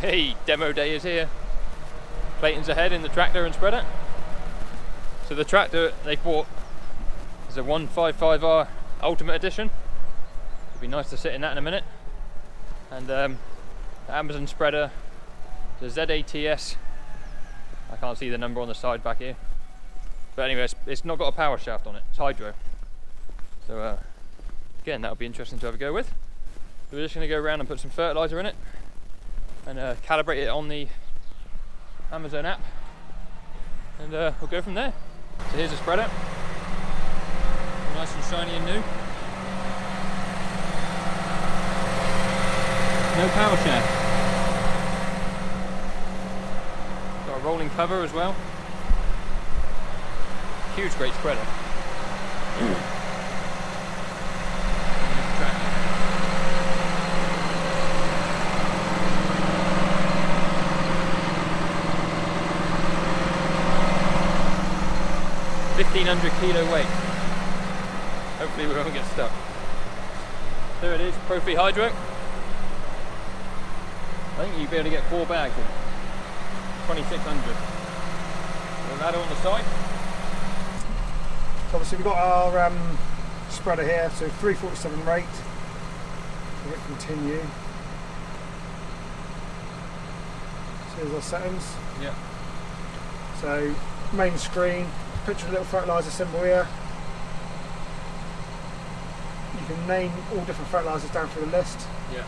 Hey, demo day is here. Clayton's ahead in the tractor and spreader. So the tractor they bought is a 155R Ultimate Edition. It'll be nice to sit in that in a minute. And the Amazon spreader, the ZATS. I can't see the number on the side back here. But anyway, it's not got a power shaft on it. It's hydro. So again, that'll be interesting to have a go with. So we're just going to go around and put some fertilizer in it and calibrate it on the Amazon app, and we'll go from there. So here's the spreader, nice and shiny and new. No power shaft. Got a rolling cover as well. Huge, great spreader. 1,500 kilo weight. Hopefully we won't get stuck. There it is, Profi Hydro. I think you'll be able to get 4 bags in 2,600. We'll add it on the side. So obviously we've got our spreader here, so 347 rate. So hit continue. So here's our settings. Yeah. So main screen, picture a little fertiliser symbol here. You can name all different fertilisers down through the list. Yeah.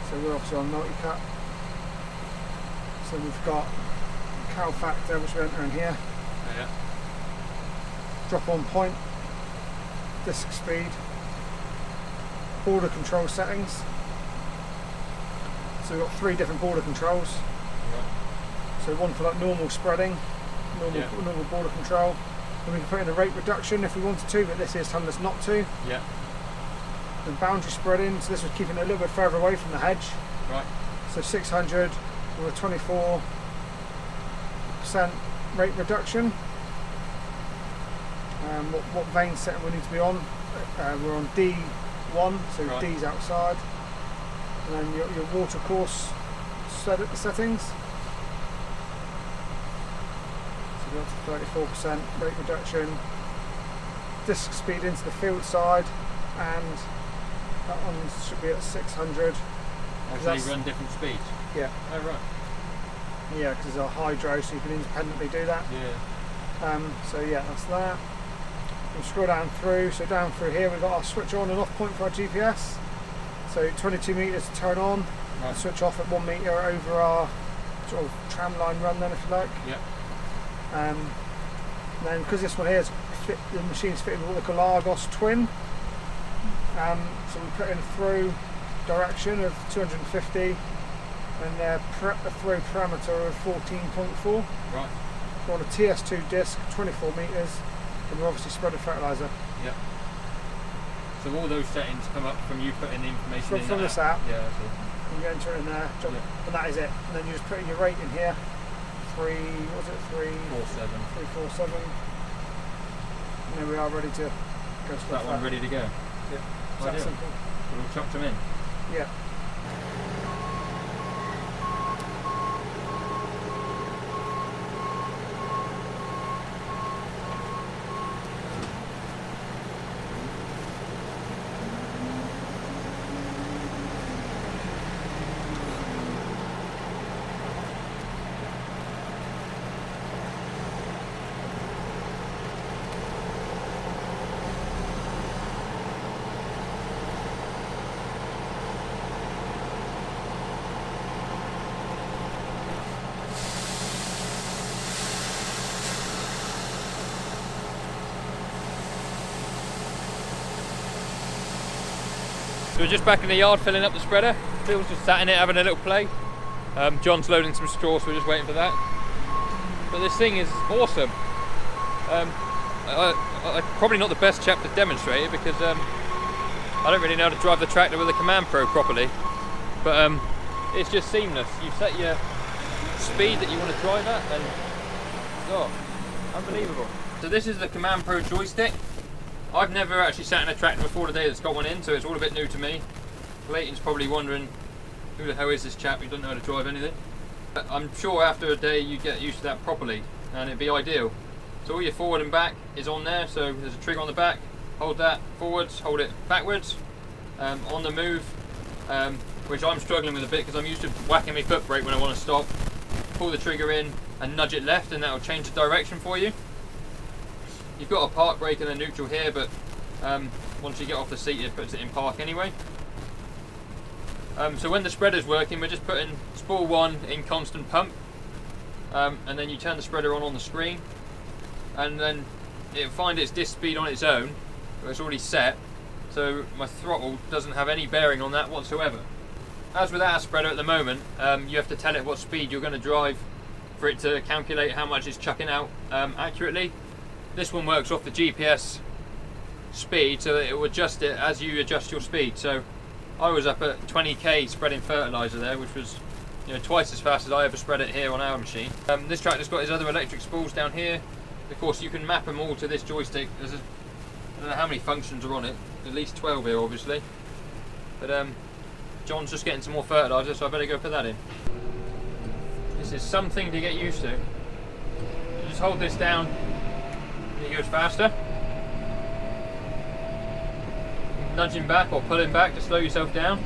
So we're obviously on multi-cut. So we've got cow factor, which we enter in here. Oh, yeah. Drop on point, disc speed, border control settings. So we've got 3 different border controls. Right. So one for like normal spreading, normal border control. And we can put in a rate reduction if we wanted to, but this is telling us not to. Yeah. And boundary spreading, so this was keeping it a little bit further away from the hedge. Right. So 600 with a 24% rate reduction. What vein setting we need to be on? We're on D1, so right. D's outside. And then your water course settings. So go up to 34% rate reduction. Disc speed into the field side, and that one should be at 600. Actually run different speeds? Yeah. Oh, right. Yeah, because it's a hydro, so you can independently do that. Yeah. So yeah, that's that. We'll scroll down through. So down through here we've got our switch on and off point for our GPS. So 22 metres to turn on, right. Switch off at 1 metre over our sort of tram line run then, if you like. Yeah. And then because this one here is the machine's fitted with what they call Argos Twin. So we put in throw direction of 250 and a throw parameter of 14.4. Right. We're on a TS2 disc, 24 metres, and we're obviously spreading fertiliser. Yeah. So all those settings come up from you putting the information From this app. Yeah, I see. You enter it in there, and that is it. And then you just put in your rate in here. 347. 347. And there we are, ready to go. That one ready to go? Yeah. It's that simple. We'll chuck them in. Yeah. So we're just back in the yard filling up the spreader. Phil's just sat in it having a little play. John's loading some straw, so we're just waiting for that. But this thing is awesome. I'm probably not the best chap to demonstrate it because I don't really know how to drive the tractor with a Command Pro properly. But it's just seamless. You set your speed that you want to drive at and oh, unbelievable. So this is the Command Pro joystick. I've never actually sat in a tractor before today that's got one in, so it's all a bit new to me. Clayton's probably wondering Who the hell is this chap who doesn't know how to drive anything? I'm sure after a day you get used to that properly and it'd be ideal. So all your forward and back is on there, so there's a trigger on the back, hold that forwards, hold it backwards, on the move, which I'm struggling with a bit because I'm used to whacking my foot brake when I want to stop. Pull the trigger in and nudge it left and that will change the direction for you. You've got a park brake and a neutral here, but once you get off the seat it puts it in park anyway. So when the spreader's working, we're just putting spool 1 in constant pump, and then you turn the spreader on the screen, and then it'll find its disc speed on its own, but it's already set, so my throttle doesn't have any bearing on that whatsoever. As with our spreader at the moment, you have to tell it what speed you're going to drive for it to calculate how much it's chucking out accurately. This one works off the GPS speed, so that it will adjust it as you adjust your speed. So I was up at 20k spreading fertiliser there, which was, you know, twice as fast as I ever spread it here on our machine. This tractor's got his other electric spools down here. Of course, you can map them all to this joystick. I don't know how many functions are on it. At least 12 here, obviously. But John's just getting some more fertiliser, so I better go put that in. This is something to get used to. You just hold this down, and it goes faster. Nudging back or pulling back to slow yourself down.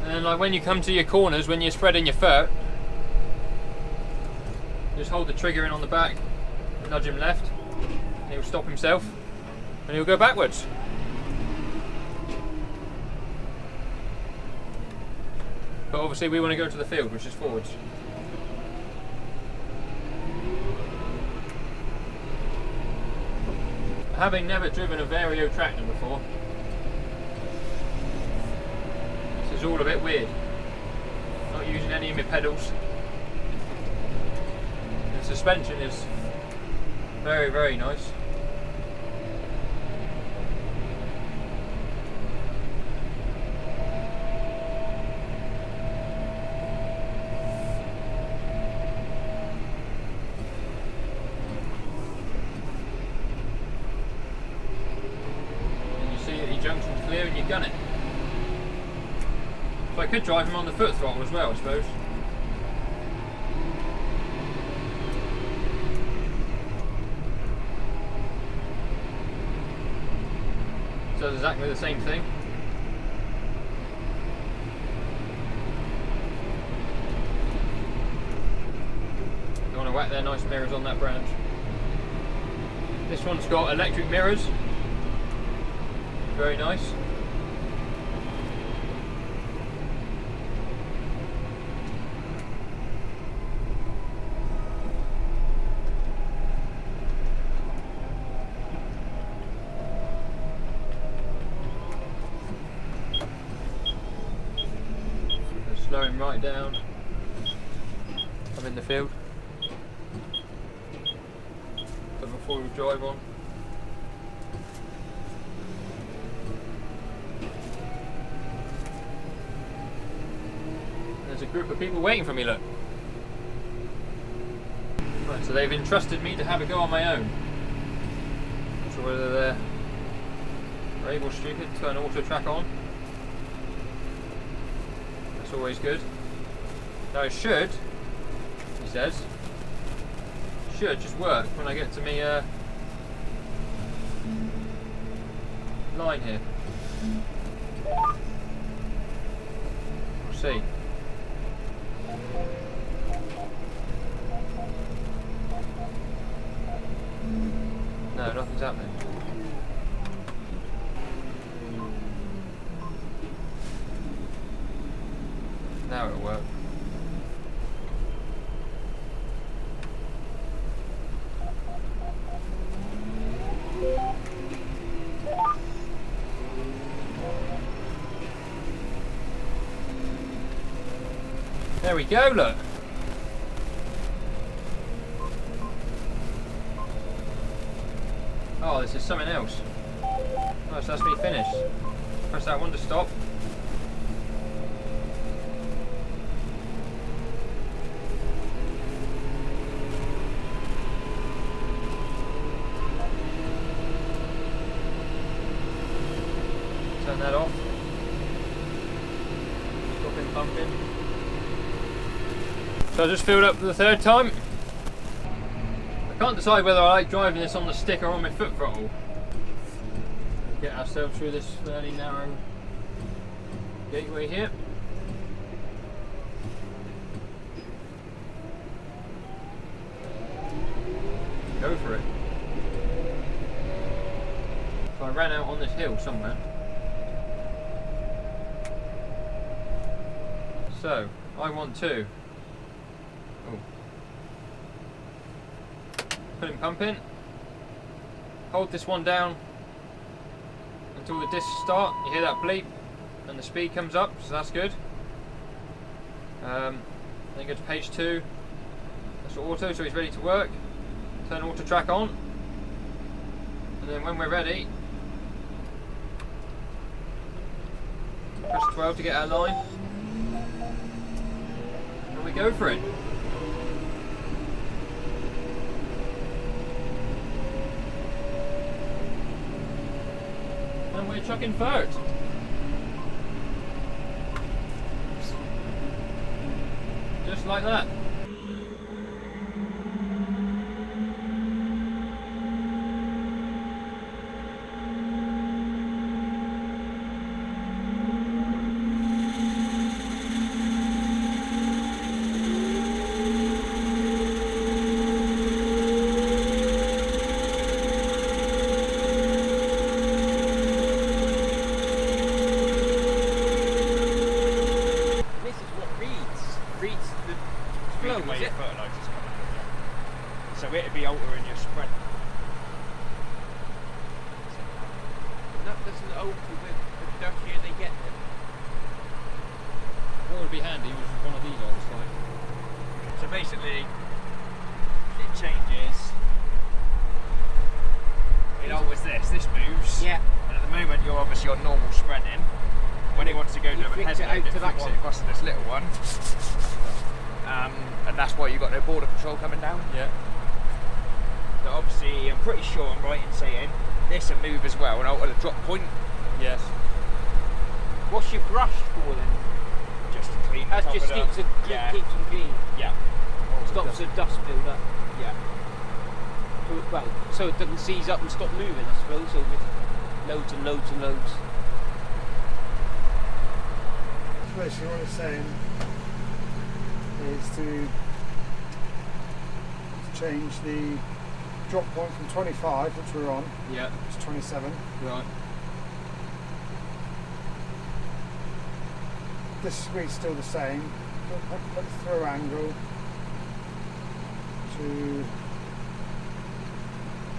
And then, like when you come to your corners, when you're spreading your fert, just hold the trigger in on the back, nudge him left, and he'll stop himself, and he'll go backwards. But obviously we want to go to the field, which is forwards. Having never driven a Vario tractor before, this is all a bit weird. Not using any of my pedals. The suspension is very, very nice. Junction's clear and you gun it. So I could drive him on the foot throttle as well, I suppose. So it's exactly the same thing. Don't want to whack their nice mirrors on that branch. This one's got electric mirrors. Very nice. Slow him right down. I'm in the field. Put my four-wheel drive on. There's a group of people waiting for me, look. Right, so they've entrusted me to have a go on my own. Not sure whether they're brave or stupid to turn auto track on. That's always good. Now it should, he says, should just work when I get to me line here. We'll see. No, nothing's happening. Now it'll work. There we go, look. Oh, this is something else. Oh, so that's me finished. Press that one to stop. pumping. So I just filled up for the third time. I can't decide whether I like driving this on the stick or on my foot throttle. Get ourselves through this fairly narrow gateway here. Go for it. So I ran out on this hill somewhere. So I want to put him pumping. Hold this one down until the discs start. You hear that bleep and the speed comes up, so that's good. Then go to page 2. That's auto, so he's ready to work. Turn auto track on, and then when we're ready, press 12 to get our line, and we go for it. And we're chucking Fert. Just like that. Where your fertiliser's coming from, yeah. So it'd be altering your spread. And that doesn't alter with the dirtier they get them. What would be handy was one of these old like. So basically, it changes. It alters this moves. Yeah. And at the moment, you're obviously on normal spreading. When it wants to go to a flicks it head out load, to it that flicks one. it across to this little one. And that's why you've got no border control coming down. Yeah. So obviously, I'm pretty sure I'm right in saying this will move as well and alter the drop point. Yes. What's your brush for then? Just to clean That top just it up. keeps them clean. Yeah. Stops the dust build up. Yeah. Well, so it doesn't seize up and stop moving, I suppose. So with loads and loads and loads. Basically what it's saying is to change the drop point from 25, which we're on, Yeah. to 27. Right. This speed's still the same. Put the through angle to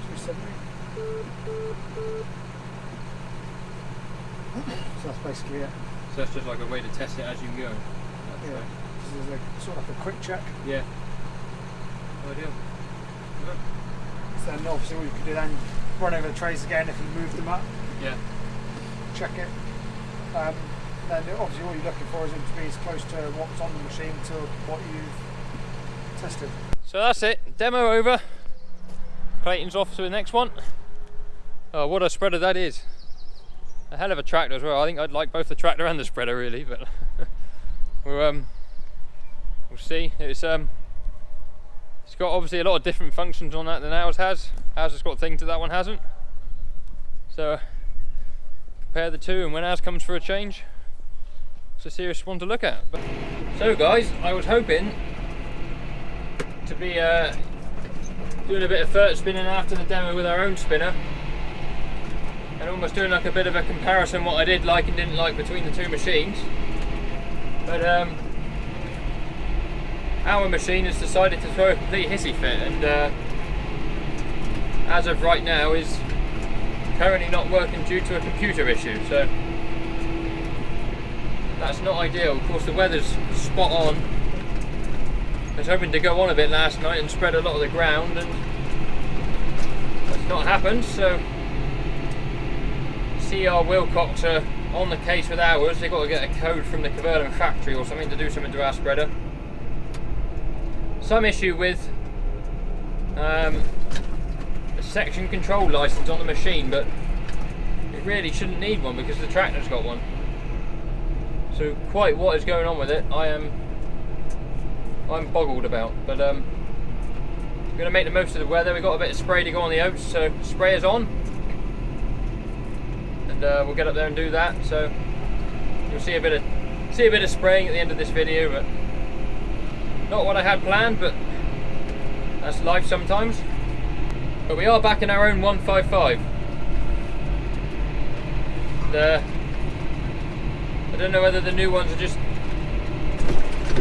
270. So that's basically it. So that's just like a way to test it as you go. That's Yeah. right. This is sort of like a quick check. Yeah. Ideal. Good. So then obviously what you can do then, run over the trays again if you move them up, Yeah. check it. Then obviously all you're looking for is it to be as close to what's on the machine to what you've tested. So that's it. Demo over. Clayton's off to the next one. Oh, what a spreader that is. A hell of a tractor as well. I think I'd like both the tractor and the spreader really, but we'll see. It's got obviously a lot of different functions on that than ours has. Ours has got things that that one hasn't. So compare the two, and when ours comes for a change, it's a serious one to look at. But, so guys, I was hoping to be doing a bit of Fert spinning after the demo with our own spinner, and almost doing like a bit of a comparison what I did like and didn't like between the two machines. But our machine has decided to throw a complete hissy fit, and as of right now is currently not working due to a computer issue, so that's not ideal. Of course the weather's spot on. I was hoping to go on a bit last night and spread a lot of the ground, and that's not happened, so CR Wilcox are on the case with ours. They've got to get a code from the Cumberland factory or something to do something to our spreader. Some issue with the section control license on the machine, but it really shouldn't need one because the tractor's got one. So quite what is going on with it, I'm boggled about. But we're gonna make the most of the weather. We've got a bit of spray to go on the oats, so spray is on, and we'll get up there and do that. So you'll see a bit of spraying at the end of this video, but not what I had planned. But that's life sometimes. But we are back in our own 155. I don't know whether the new ones are just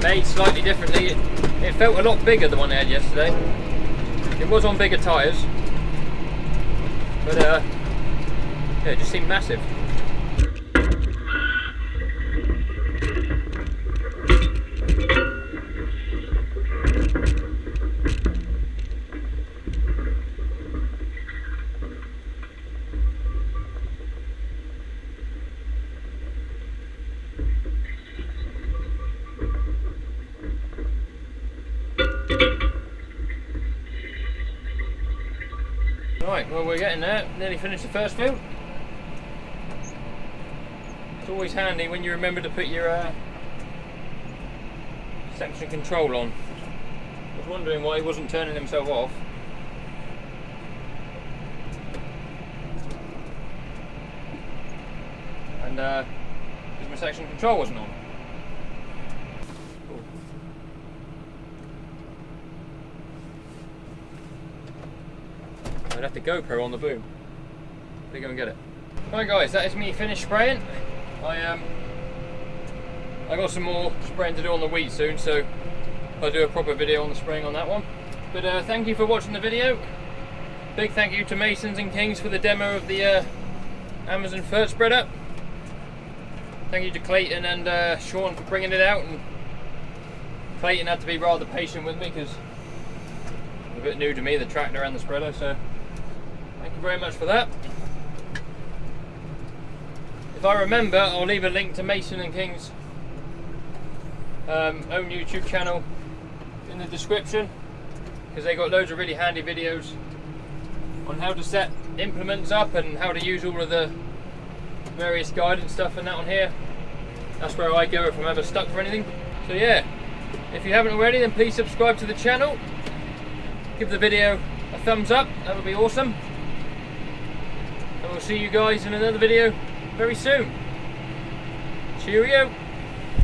made slightly differently. It felt a lot bigger, the one I had yesterday. It was on bigger tyres, but yeah, it just seemed massive. Right, well, we're getting there. Nearly finished the first field. It's always handy when you remember to put your section control on. I was wondering why he wasn't turning himself off. And because my section control wasn't on. I'd have the GoPro on the boom. Let me go and get it. Right guys, that is me finished spraying. I got some more spraying to do on the wheat soon, so I'll do a proper video on the spraying on that one. But thank you for watching the video. Big thank you to Masons and Kings for the demo of the Amazon Fert spreader. Thank you to Clayton and Sean for bringing it out. And Clayton had to be rather patient with me because it's a bit new to me, the tractor and the spreader, so thank you very much for that. If I remember, I'll leave a link to Mason and King's own YouTube channel in the description, because they got loads of really handy videos on how to set implements up and how to use all of the various guidance stuff and that on here. That's where I go if I'm ever stuck for anything. So yeah, if you haven't already, then please subscribe to the channel. Give the video a thumbs up, that would be awesome. And we'll see you guys in another video very soon. Cheerio.